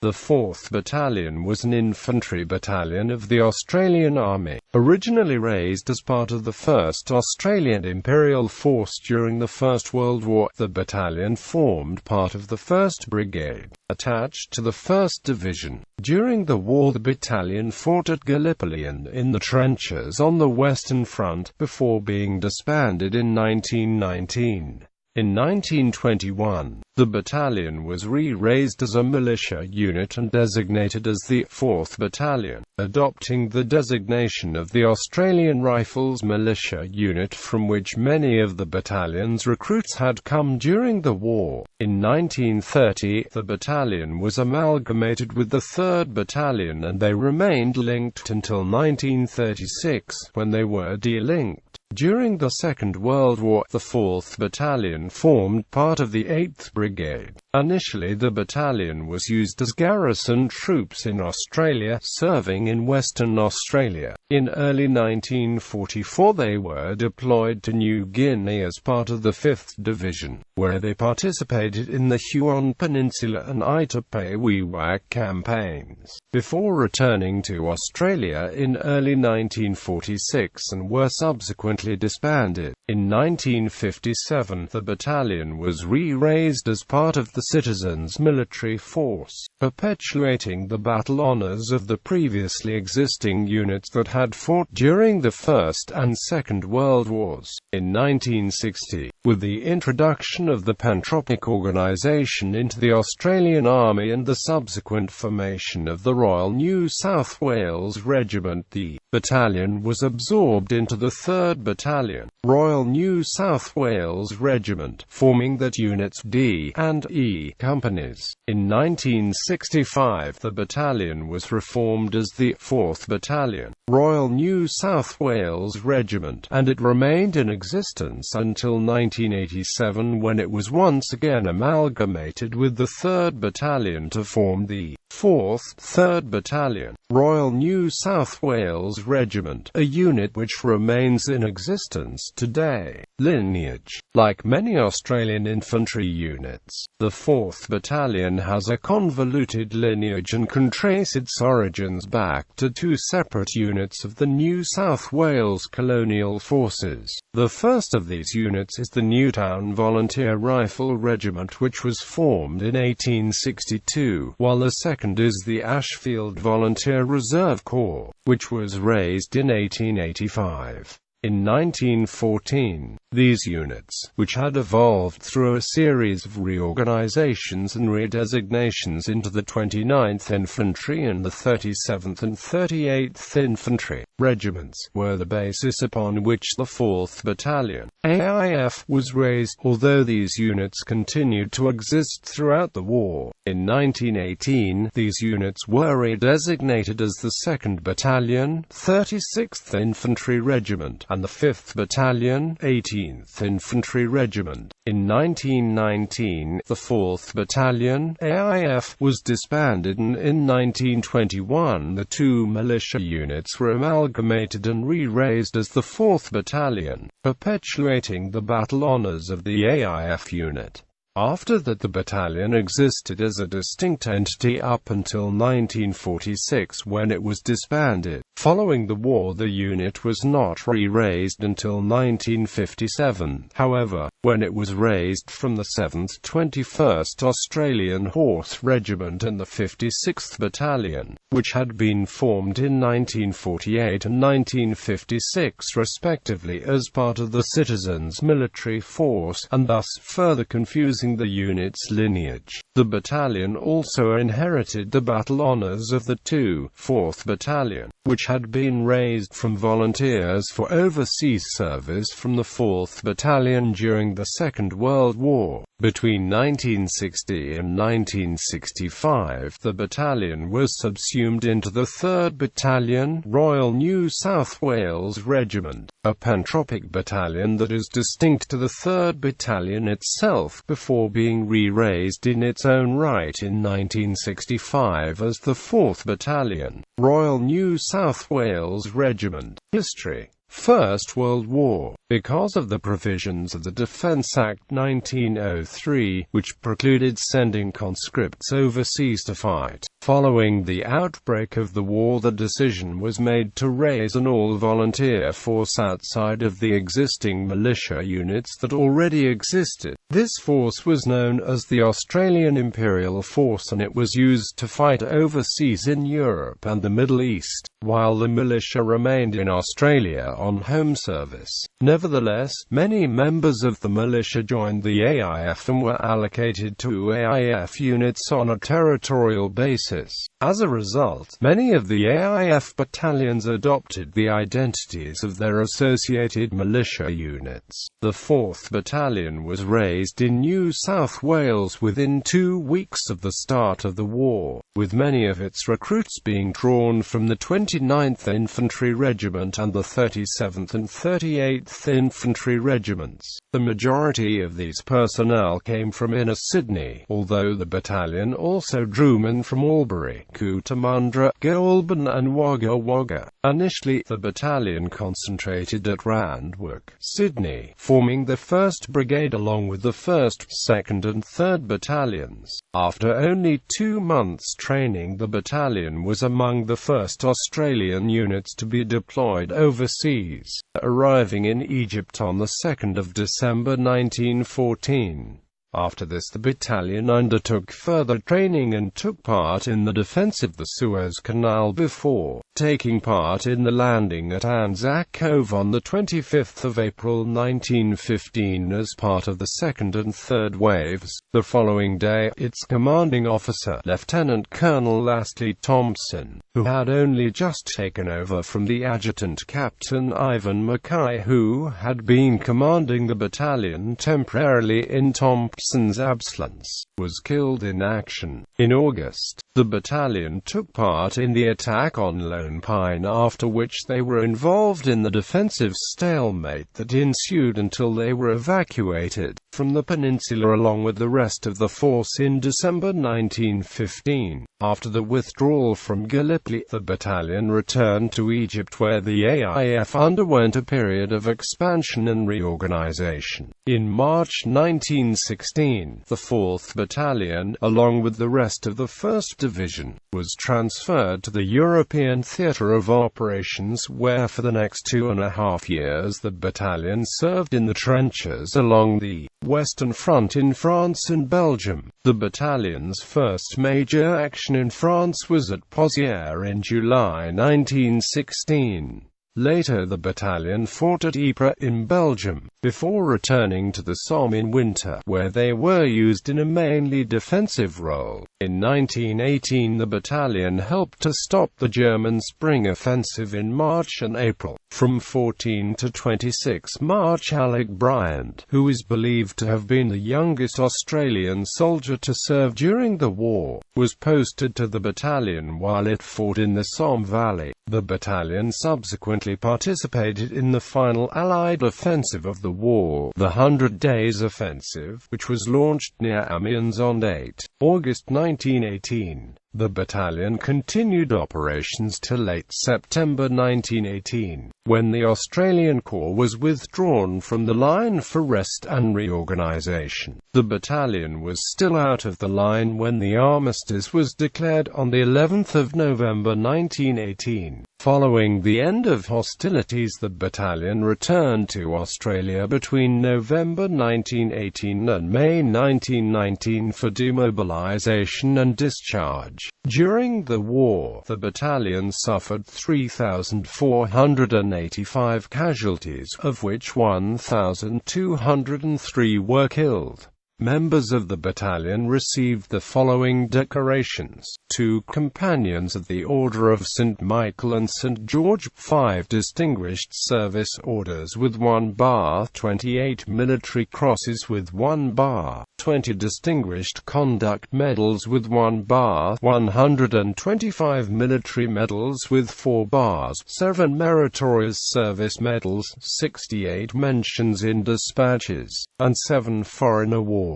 The 4th Battalion was an infantry battalion of the Australian Army, originally raised as part of the First Australian Imperial Force during the First World War. The battalion formed part of the 1st Brigade, attached to the 1st Division. During the war, the battalion fought at Gallipoli and in the trenches on the Western Front, before being disbanded in 1919. In 1921, the battalion was re-raised as a militia unit and designated as the 4th Battalion, adopting the designation of the Australian Rifles Militia Unit, from which many of the battalion's recruits had come during the war. In 1930, the battalion was amalgamated with the 3rd Battalion and they remained linked until 1936, when they were delinked. During the Second World War, the 4th Battalion formed part of the 8th Brigade. Initially, the battalion was used as garrison troops in Australia, serving in Western Australia. In early 1944, they were deployed to New Guinea as part of the 5th Division, where they participated in the Huon Peninsula and Itape-Wewak campaigns, before returning to Australia in early 1946 and were subsequently disbanded. In 1957, the battalion was re-raised as part of the Citizens' Military Force, perpetuating the battle honours of the previously existing units that had fought during the First and Second World Wars. In 1960, with the introduction of the Pantropic organisation into the Australian Army and the subsequent formation of the Royal New South Wales Regiment, the battalion was absorbed into the 3rd Battalion, Royal New South Wales Regiment, forming that unit's D and E companies. In 1965, the battalion was reformed as the 4th Battalion, Royal New South Wales Regiment, and it remained in existence until 1987, when it was once again amalgamated with the 3rd Battalion to form the 4th 3rd Battalion, Royal New South Wales Regiment, a unit which remains in existence today. Lineage. Like many Australian infantry units, the 4th Battalion has a convoluted lineage and can trace its origins back to two separate units of the New South Wales Colonial Forces. The first of these units is the Newtown Volunteer Rifle Regiment, which was formed in 1862, while the second is the Ashfield Volunteer Reserve Corps, which was raised in 1885. In 1914, these units, which had evolved through a series of reorganizations and redesignations into the 29th Infantry and the 37th and 38th Infantry Regiments, were the basis upon which the 4th Battalion, AIF, was raised, although these units continued to exist throughout the war. In 1918, these units were redesignated as the 2nd Battalion, 36th Infantry Regiment, and the 5th Battalion, 18th Infantry Regiment. In 1919, the 4th Battalion, AIF, was disbanded, and in 1921 the two militia units were amalgamated and re-raised as the 4th Battalion, perpetuating the battle honours of the AIF unit. After that, the battalion existed as a distinct entity up until 1946, when it was disbanded. Following the war, the unit was not re-raised until 1957, however, when it was raised from the 7th 21st Australian Horse Regiment and the 56th Battalion, which had been formed in 1948 and 1956 respectively as part of the Citizens' Military Force, and thus further confusing the unit's lineage. The battalion also inherited the battle honours of the 4th Battalion, which had been raised from volunteers for overseas service from the 4th Battalion during the Second World War. Between 1960 and 1965, the battalion was subsumed into the 3rd Battalion, Royal New South Wales Regiment, a pantropic battalion that is distinct to the 3rd Battalion itself, before being re-raised in its own right in 1965 as the 4th Battalion, Royal New South Wales Regiment. History. First World War. Because of the provisions of the Defence Act 1903, which precluded sending conscripts overseas to fight, Following the outbreak of the war, the decision was made to raise an all-volunteer force outside of the existing militia units that already existed. This force was known as the Australian Imperial Force, and it was used to fight overseas in Europe and the Middle East, while the militia remained in Australia on home service. Nevertheless, many members of the militia joined the AIF and were allocated to AIF units on a territorial basis. As a result, many of the AIF battalions adopted the identities of their associated militia units. The 4th Battalion was raised in New South Wales within 2 weeks of the start of the war, with many of its recruits being drawn from the 29th Infantry Regiment and the 37th and 38th Infantry Regiments. The majority of these personnel came from inner Sydney, although the battalion also drew men from Albury, Cootamundra, Goulburn and Wagga Wagga. Initially, the battalion concentrated at Randwick, Sydney, forming the 1st Brigade along with the 1st, 2nd and 3rd Battalions. After only 2 months training, the battalion was among the first Australian units to be deployed overseas, arriving in Egypt on the 2nd of December 1914. After this, the battalion undertook further training and took part in the defense of the Suez Canal before taking part in the landing at Anzac Cove on the 25th of April 1915 as part of the 2nd and 3rd Waves. The following day, its commanding officer, Lieutenant Colonel Lastly Thompson, who had only just taken over from the adjutant Captain Ivan Mackay, who had been commanding the battalion temporarily in Thompson's absence, was killed in action. In August, the battalion took part in the attack on Lone Pine, after which they were involved in the defensive stalemate that ensued until they were evacuated from the peninsula along with the rest of the force in December 1915. After the withdrawal from Gallipoli, the battalion returned to Egypt, where the AIF underwent a period of expansion and reorganization. In March 1916, the 4th Battalion, along with the rest of the 1st Division, was transferred to the European Theatre of Operations, where for the next 2.5 years the battalion served in the trenches along the Western Front in France and Belgium. The battalion's first major action in France was at Pozières in July 1916. Later the battalion fought at Ypres in Belgium, before returning to the Somme in winter, where they were used in a mainly defensive role. In 1918 the battalion helped to stop the German spring offensive in March and April. From 14 to 26 March, Alec Bryant, who is believed to have been the youngest Australian soldier to serve during the war, was posted to the battalion while it fought in the Somme Valley. The battalion subsequently participated in the final Allied offensive of the war, the 100 Days Offensive, which was launched near Amiens on 8 August 1918. The battalion continued operations till late September 1918, when the Australian Corps was withdrawn from the line for rest and reorganization. The battalion was still out of the line when the armistice was declared on the 11th of November 1918. Following the end of hostilities, the battalion returned to Australia between November 1918 and May 1919 for demobilization and discharge. During the war, the battalion suffered 3,485 casualties, of which 1,203 were killed. Members of the battalion received the following decorations: 2 Companions of the Order of St. Michael and St. George, 5 Distinguished Service Orders with 1 bar, 28 Military Crosses with 1 bar, 20 Distinguished Conduct Medals with 1 bar, 125 Military Medals with 4 bars, 7 Meritorious Service Medals, 68 Mentions in Dispatches, and 7 Foreign Awards.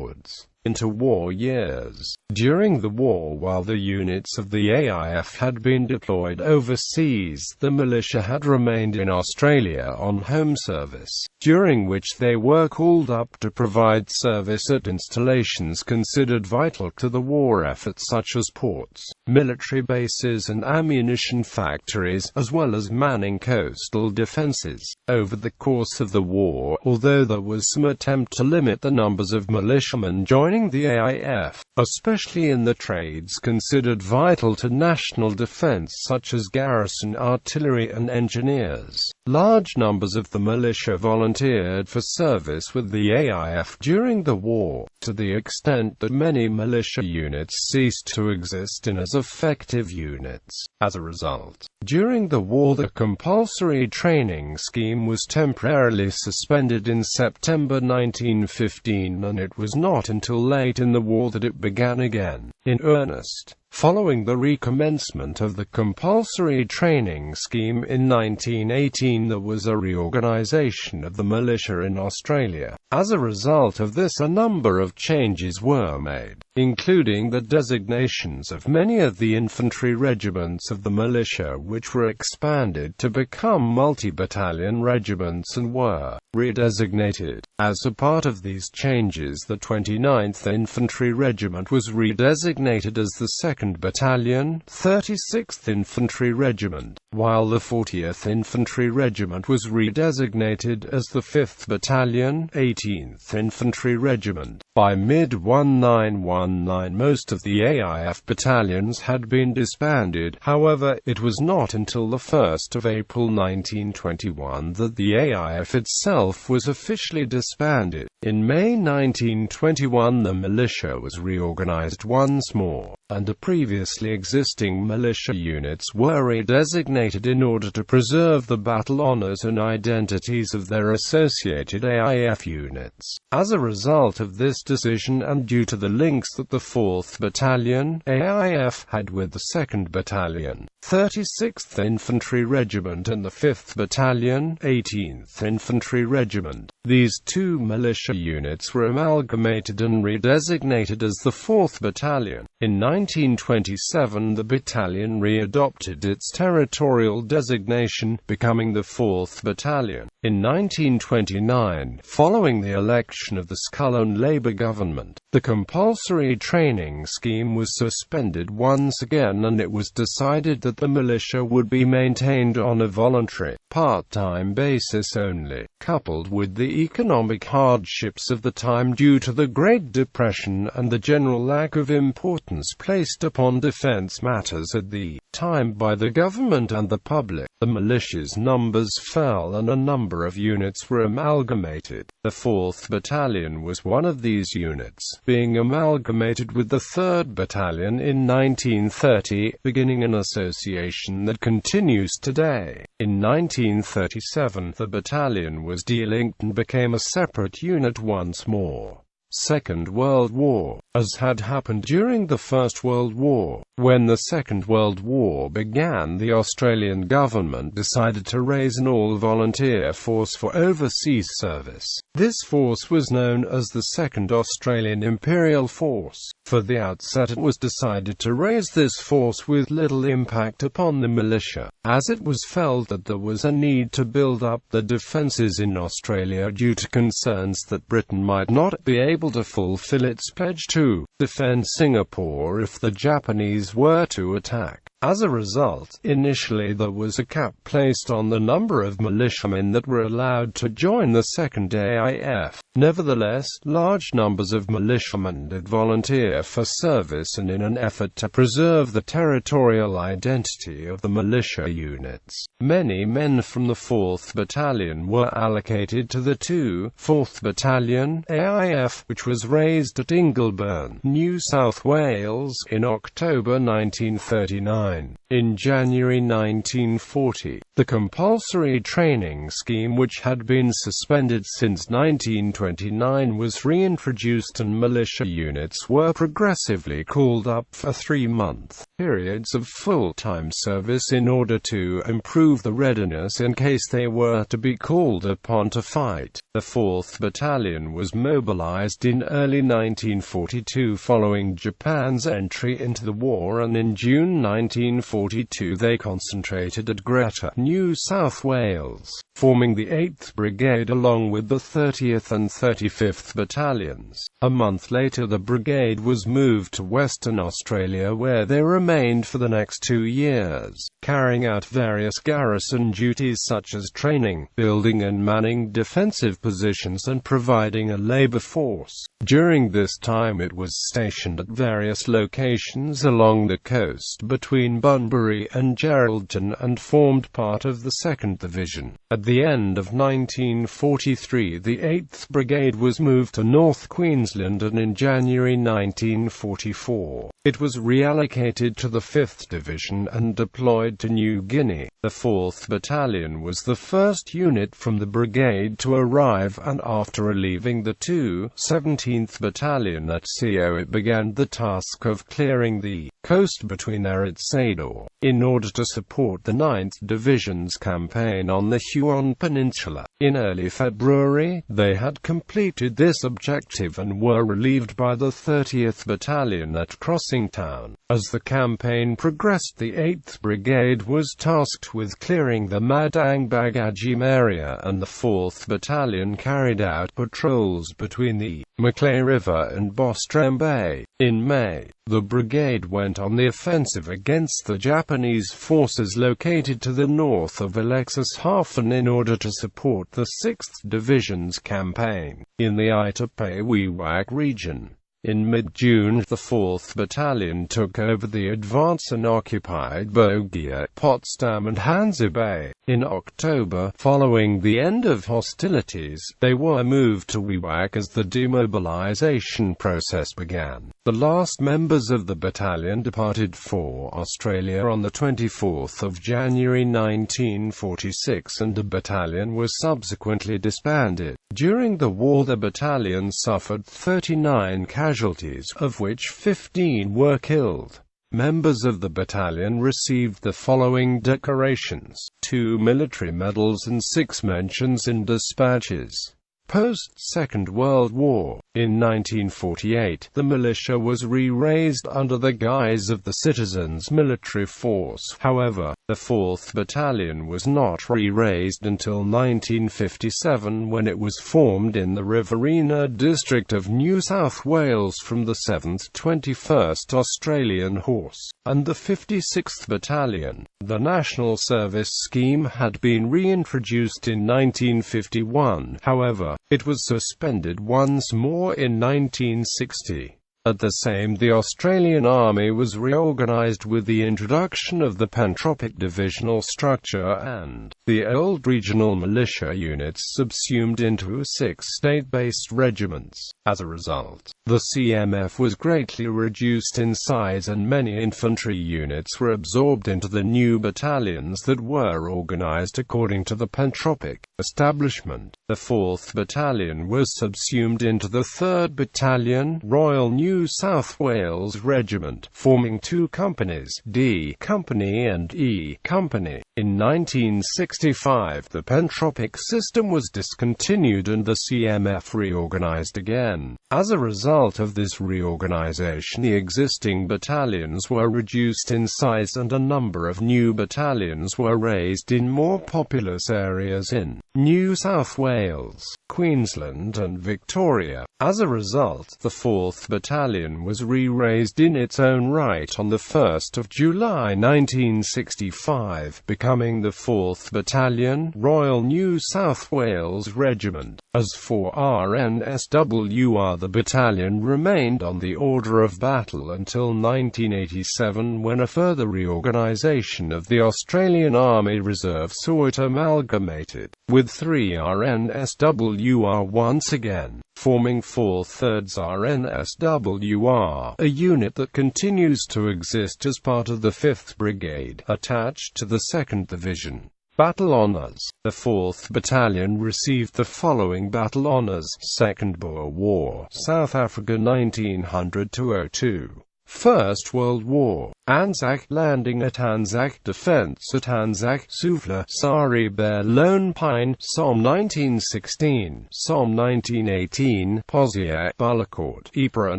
Interwar years. During the war, while the units of the AIF had been deployed overseas, the militia had remained in Australia on home service, during which they were called up to provide service at installations considered vital to the war effort, such as ports, military bases and ammunition factories, as well as manning coastal defences. Over the course of the war, although there was some attempt to limit the numbers of militiamen joining the AIF, especially in the trades considered vital to national defence such as garrison artillery and engineers, large numbers of the militia volunteered for service with the AIF during the war, to the extent that many militia units ceased to exist in as effective units. As a result, during the war the compulsory training scheme was temporarily suspended in September 1915, and it was not until late in the war that it began again, in earnest. Following the recommencement of the compulsory training scheme in 1918, there was a reorganization of the militia in Australia. As a result of this, a number of changes were made, including the designations of many of the infantry regiments of the militia, which were expanded to become multi-battalion regiments and were redesignated. As a part of these changes, the 29th Infantry Regiment was redesignated as the 2nd Battalion, 36th Infantry Regiment, while the 40th Infantry Regiment was redesignated as the 5th Battalion, 18th Infantry Regiment. By mid-1919, most of the AIF battalions had been disbanded. However, it was not until the 1st of April 1921 that the AIF itself was officially disbanded. In May 1921, the militia was reorganized once more, and the previously existing militia units were redesignated in order to preserve the battle honors and identities of their associated AIF units. As a result of this decision, and due to the links that the 4th Battalion, AIF, had with the 2nd Battalion, 36th Infantry Regiment and the 5th Battalion, 18th Infantry Regiment, these two militia units were amalgamated and redesignated as the 4th Battalion. In 1927, the battalion readopted its territorial designation, becoming the 4th Battalion. In 1929, following the election of the Scullin Labour government, the compulsory training scheme was suspended once again, and it was decided that the militia would be maintained on a voluntary, part-time basis only. Coupled with the economic hardships of the time due to the Great Depression and the general lack of importance placed upon defense matters at the time by the government and the public, the militia's numbers fell and a number of units were amalgamated. The 4th Battalion was one of these units, being amalgamated with the 3rd Battalion in 1930, beginning an association that continues today. In 1937, the battalion was delinked and became a separate unit once more. Second World War. As had happened during the First World War, when the Second World War began, the Australian government decided to raise an all-volunteer force for overseas service. This force was known as the Second Australian Imperial Force. For the outset, it was decided to raise this force with little impact upon the militia, as it was felt that there was a need to build up the defences in Australia due to concerns that Britain might not be able to fulfill its pledge to defend Singapore if the Japanese were to attack. As a result, initially there was a cap placed on the number of militiamen that were allowed to join the 2nd AIF. Nevertheless, large numbers of militiamen did volunteer for service, and in an effort to preserve the territorial identity of the militia units, many men from the 4th Battalion were allocated to the 4th Battalion, AIF, which was raised at Ingleburn, New South Wales, in October 1939. 1939. In January 1940, the compulsory training scheme, which had been suspended since 1929, was reintroduced, and militia units were progressively called up for 3-month periods of full-time service in order to improve the readiness in case they were to be called upon to fight. The 4th Battalion was mobilized in early 1942 following Japan's entry into the war, and in June 1942 they concentrated at Greta, New South Wales, forming the 8th Brigade along with the 30th and 35th Battalions. A month later the brigade was moved to Western Australia, where they remained for the next 2 years, carrying out various garrison duties such as training, building and manning defensive positions, and providing a labour force. During this time it was stationed at various locations along the coast between Bunbury and Geraldton, and formed part of the 2nd Division. At the end of 1943 the 8th Brigade was moved to North Queensland, and in January 1944 it was reallocated to the 5th Division and deployed to New Guinea. The 4th Battalion was the first unit from the brigade to arrive, and after relieving the 17th Battalion at CO, it began the task of clearing the coast between there and Sador, in order to support the 9th Division's campaign on the Huon Peninsula. In early February, they had completed this objective and were relieved by the 30th Battalion at Crossing Town. As the campaign progressed, the 8th Brigade was tasked with clearing the Madang Bagajim area, and the 4th Battalion carried out patrols between the Macleay River and Bostrom Bay. In May, the brigade went on the offensive against the Japanese forces located to the north of Alexishafen in order to support the 6th Division's campaign in the Itape-Wewak region. In mid-June, the 4th Battalion took over the advance and occupied Bogia, Potsdam and Hansa Bay. In October, following the end of hostilities, they were moved to Wewak as the demobilization process began. The last members of the battalion departed for Australia on the 24th of January 1946, and the battalion was subsequently disbanded. During the war the battalion suffered 39 casualties, of which 15 were killed. Members of the battalion received the following decorations: 2 military medals and 6 mentions in dispatches. Post-Second World War, in 1948, the militia was re-raised under the guise of the Citizens Military Force. However, the 4th Battalion was not re-raised until 1957, when it was formed in the Riverina district of New South Wales from the 7th 21st Australian Horse and the 56th Battalion. The National Service Scheme had been reintroduced in 1951, however, it was suspended once more in 1960. At the same, the Australian Army was reorganised with the introduction of the pantropic divisional structure, and the old regional militia units subsumed into 6 state-based regiments. As a result, the CMF was greatly reduced in size, and many infantry units were absorbed into the new battalions that were organised according to the pantropic establishment. The 4th Battalion was subsumed into the 3rd Battalion, Royal New South Wales Regiment, forming 2 companies, D Company and E Company. In 1965, the pantropic system was discontinued and the CMF reorganised again. As a result of this reorganisation, the existing battalions were reduced in size and a number of new battalions were raised in more populous areas in New South Wales, Queensland and Victoria. As a result, the 4th Battalion was re-raised in its own right on the 1st of July 1965, becoming the 4th Battalion, Royal New South Wales Regiment. As for RNSWR, the battalion remained on the order of battle until 1987, when a further reorganisation of the Australian Army Reserve saw it amalgamated with 3 RNSWR once again. forming 4/3 RNSWR, a unit that continues to exist as part of the 5th Brigade, attached to the 2nd Division. Battle Honours. The 4th Battalion received the following battle honours: Second Boer War, South Africa 1900–02. First World War, Anzac landing at Anzac, defense at Anzac, Suvla, Sari Bear, Lone Pine, Somme 1916, Somme 1918, Pozier, Bullecourt, Ypres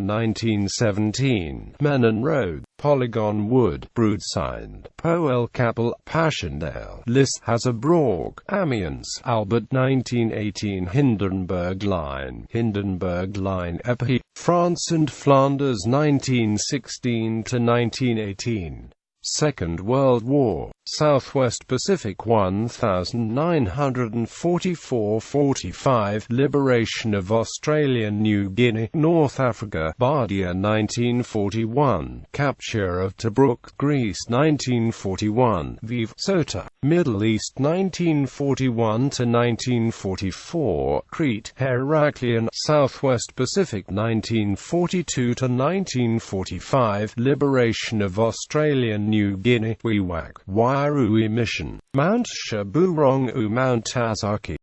1917, Menin Road, Polygon Wood, Broodsind, Poel Kapel, Passchendaele, Lys Hazerbrook, Amiens, Albert 1918, Hindenburg Line, Epinay, France and Flanders 1916–1918. Second World War, Southwest Pacific 1944–45, Liberation of Australian New Guinea, North Africa, Bardia 1941, Capture of Tobruk, Greece 1941, Vive Sota, Middle East 1941–1944, Crete, Heraklion, Southwest Pacific 1942–1945, Liberation of Australian New Guinea, Wewak, Wairui Mission, Mount Shaburong, Mount Azaki.